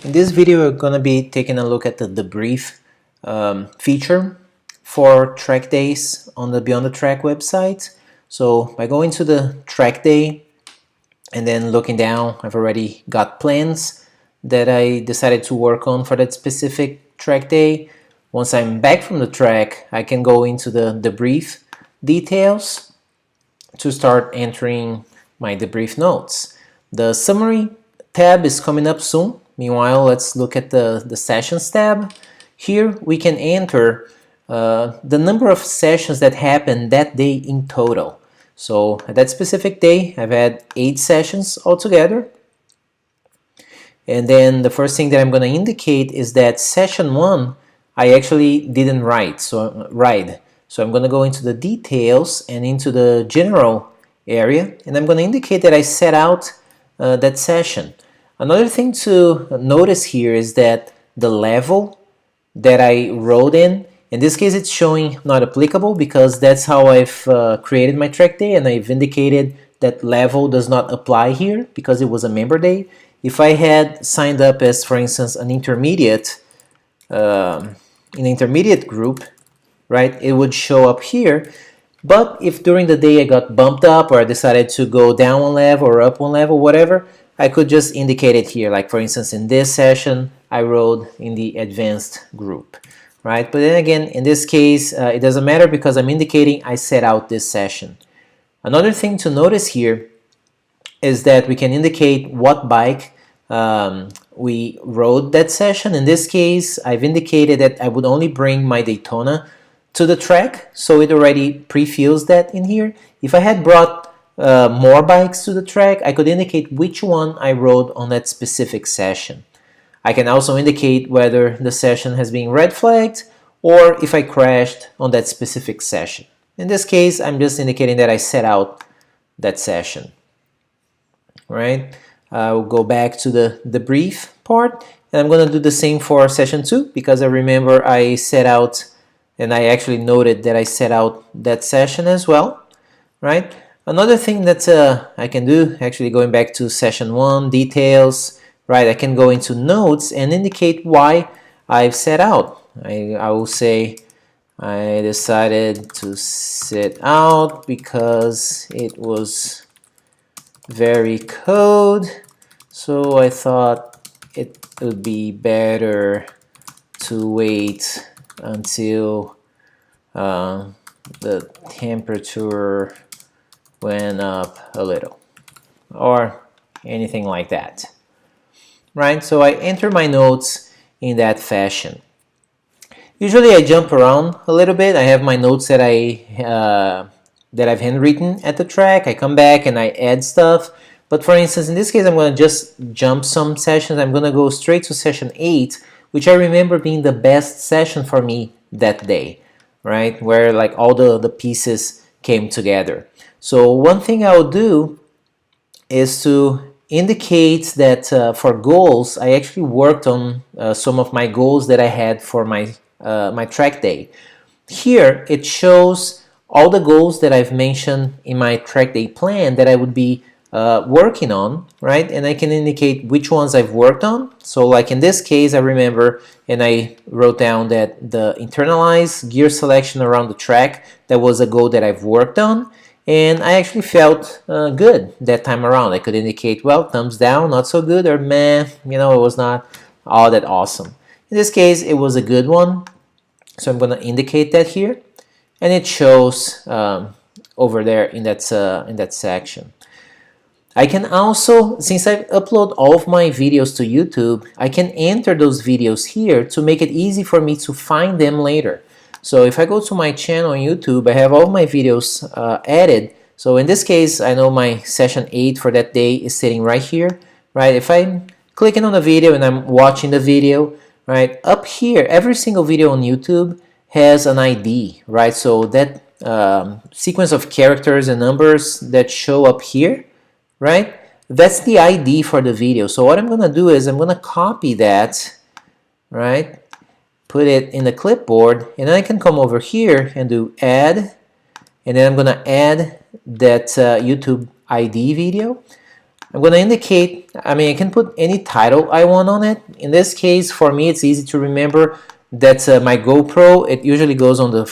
in this video we're going to be taking a look at the debrief feature for track days on the Beyond the Track website. So by going to the track day and then looking down, I've already got plans that I decided to work on for that specific track day. Once I'm back from the track, I can go into the debrief details to start entering my debrief notes. The summary tab is coming up soon. Meanwhile, let's look at the sessions tab. Here we can enter the number of sessions that happened that day in total. So at that specific day, I've had 8 sessions altogether. And then the first thing that I'm going to indicate is that session 1 I actually didn't ride. So I'm going to go into the details and into the general area, and I'm going to indicate that I set out that session. Another thing to notice here is that the level that I wrote in this case it's showing not applicable because that's how I've created my track day, and I've indicated that level does not apply here because it was a member day. If I had signed up as, for instance, an intermediate group, right, it would show up here. But if during the day I got bumped up or I decided to go down one level or up one level, whatever, I could just indicate it here. Like for instance, in this session, I rode in the advanced group, right? But then again, in this case, it doesn't matter because I'm indicating I set out this session. Another thing to notice here is that we can indicate what bike we rode that session. In this case, I've indicated that I would only bring my Daytona to the track, so it already pre-fills that in here. If I had brought more bikes to the track, I could indicate which one I rode on that specific session. I can also indicate whether the session has been red flagged or if I crashed on that specific session. In this case, I'm just indicating that I set out that session. Right? I'll go back to the debrief part, and I'm going to do the same for session 2 because I remember I set out, and I actually noted that I set out that session as well, right? Another thing that I can do, actually going back to session 1, details, right? I can go into notes and indicate why I've set out. I will say I decided to sit out because it was very cold, so I thought it would be better to wait until the temperature went up a little, or anything like that, right? So I enter my notes in that fashion. Usually I jump around a little bit. I have my notes that I've handwritten at the track. I come back and I add stuff. But for instance, in this case, I'm going to just jump some sessions. I'm going to go straight to session 8, which I remember being the best session for me that day, right? Where like all the pieces came together. So one thing I'll do is to indicate that for goals, I actually worked on some of my goals that I had for my track day. Here it shows all the goals that I've mentioned in my track day plan that I would be working on, right? And I can indicate which ones I've worked on. So like in this case, I remember, and I wrote down that the internalized gear selection around the track, that was a goal that I've worked on. And I actually felt good that time around. I could indicate, well, thumbs down, not so good, or meh, you know, it was not all that awesome. In this case, it was a good one. So I'm going to indicate that here. And it shows over there in that section. I can also, since I upload all of my videos to YouTube, I can enter those videos here to make it easy for me to find them later. So if I go to my channel on YouTube, I have all my videos added. So in this case, I know my session 8 for that day is sitting right here, right? If I'm clicking on the video and I'm watching the video, right, up here, every single video on YouTube has an ID, right? So that sequence of characters and numbers that show up here, right? That's the ID for the video. So what I'm going to do is I'm going to copy that, right? Put it in the clipboard, and then I can come over here and do add, and then I'm going to add that YouTube ID video. I'm going to indicate, I mean, I can put any title I want on it. In this case, for me, it's easy to remember that my GoPro, it usually goes on the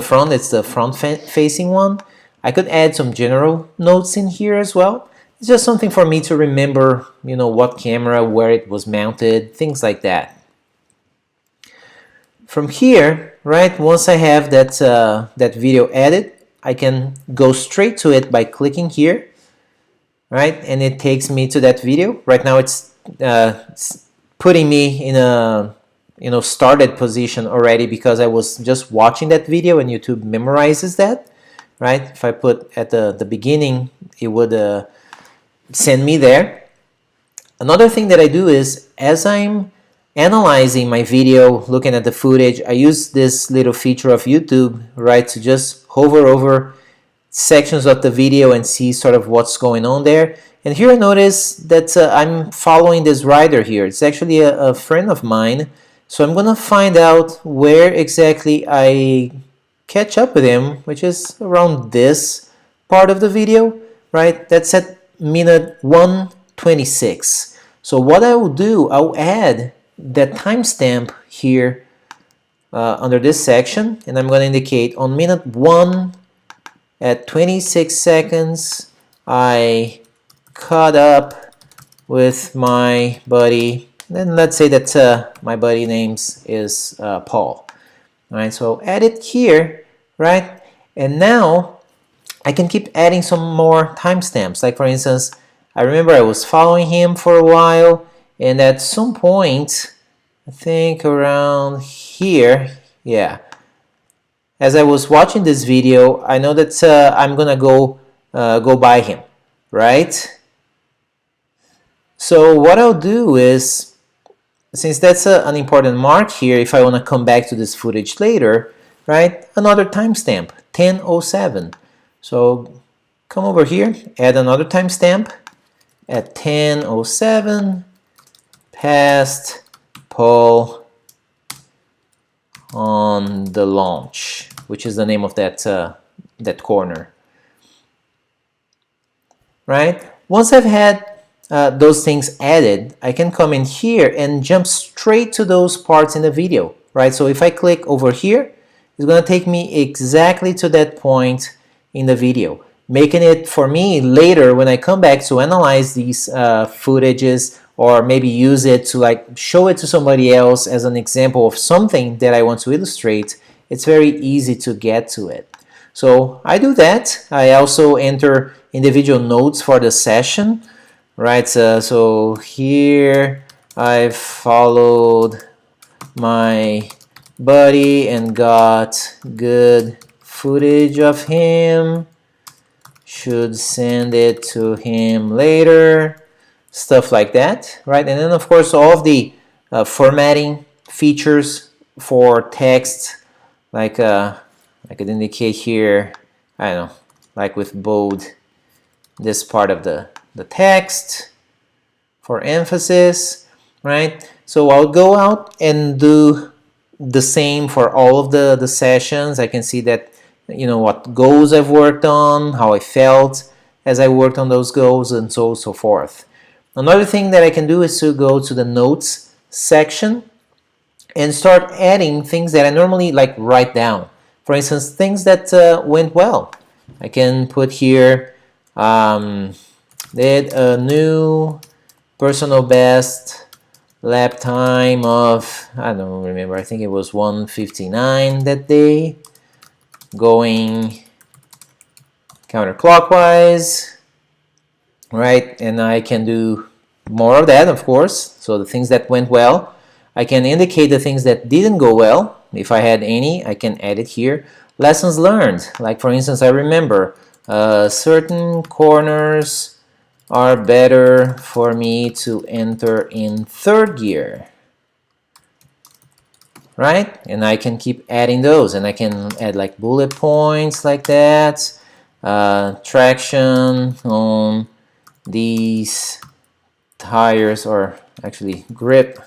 front. It's the front facing one. I could add some general notes in here as well. It's just something for me to remember, you know, what camera, where it was mounted, things like that. From here, right, once I have that, that video added, I can go straight to it by clicking here, right, and it takes me to that video. Right now it's putting me in a, you know, started position already because I was just watching that video and YouTube memorizes that, right? If I put at the beginning, it would send me there. Another thing that I do is, as I'm analyzing my video, looking at the footage, I use this little feature of YouTube, right, to just hover over sections of the video and see sort of what's going on there. And here I notice that I'm following this writer here. It's actually a friend of mine. So I'm gonna find out where exactly I catch up with him, which is around this part of the video, right? That's at minute 1:26. So what I will do, I'll add that timestamp here under this section, and I'm going to indicate on minute 1 at 26 seconds, I caught up with my buddy. Then let's say that my buddy names is Paul. All right, so I'll add it here, right? And now I can keep adding some more timestamps. Like for instance, I remember I was following him for a while, and at some point, I think around here, yeah, as I was watching this video, I know that I'm gonna go by him, right? So what I'll do is, since that's an important mark here, if I want to come back to this footage later, right, another timestamp, 10:07. So come over here, add another timestamp at 10:07, past Paul on the launch, which is the name of that that corner, right? Once I've had those things added, I can come in here and jump straight to those parts in the video, right? So if I click over here, it's going to take me exactly to that point in the video, making it for me later when I come back to analyze these footages, or maybe use it to like show it to somebody else as an example of something that I want to illustrate. It's very easy to get to it. So I do that. I also enter individual notes for the session, right? So here I've followed my buddy and got good footage of him. Should send it to him later. Stuff like that, right? And then of course all of the formatting features for text, like I could indicate here, I don't know, like with bold, this part of the text for emphasis, right? So I'll go out and do the same for all of the sessions. I can see that, you know, what goals I've worked on, how I felt as I worked on those goals, and so forth. Another thing that I can do is to go to the notes section and start adding things that I normally like write down. For instance, things that went well. I can put here, did a new personal best lap time of, I don't remember, I think it was 1:59 that day, going counterclockwise, right? And I can do more of that, of course. So the things that went well, I can indicate the things that didn't go well. If I had any, I can add it here. Lessons learned, like for instance, I remember certain corners are better for me to enter in third gear, right? And I can keep adding those, and I can add like bullet points like that. Traction on these tires, or actually grip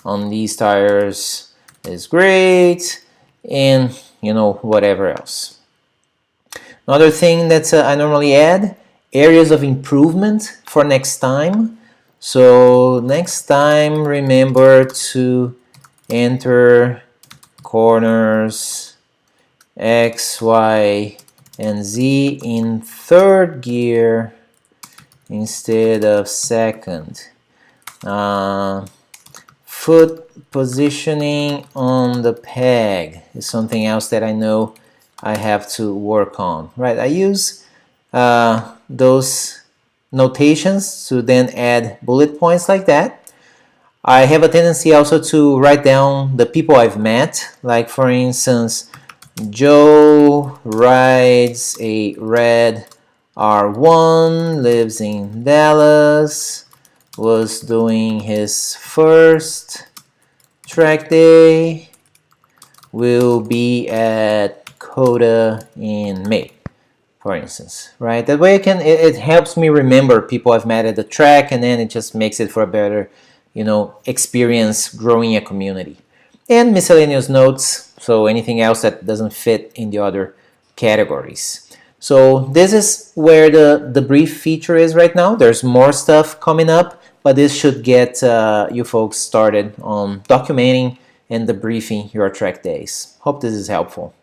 on these tires is great, and you know, whatever else. Another thing that I normally add areas of improvement for next time. So next time, remember to enter corners X, Y, and Z in third gear instead of second. Foot positioning on the peg is something else that I know I have to work on, right? I use those notations to then add bullet points like that. I have a tendency also to write down the people I've met, like for instance, Joe rides a red R1, lives in Dallas, was doing his first track day, will be at Coda in May, for instance, right? That way it helps me remember people I've met at the track, and then it just makes it for a better, experience growing a community. And miscellaneous notes, so anything else that doesn't fit in the other categories. So this is where the brief feature is right now. There's more stuff coming up, but this should get you folks started on documenting and debriefing your track days. Hope this is helpful.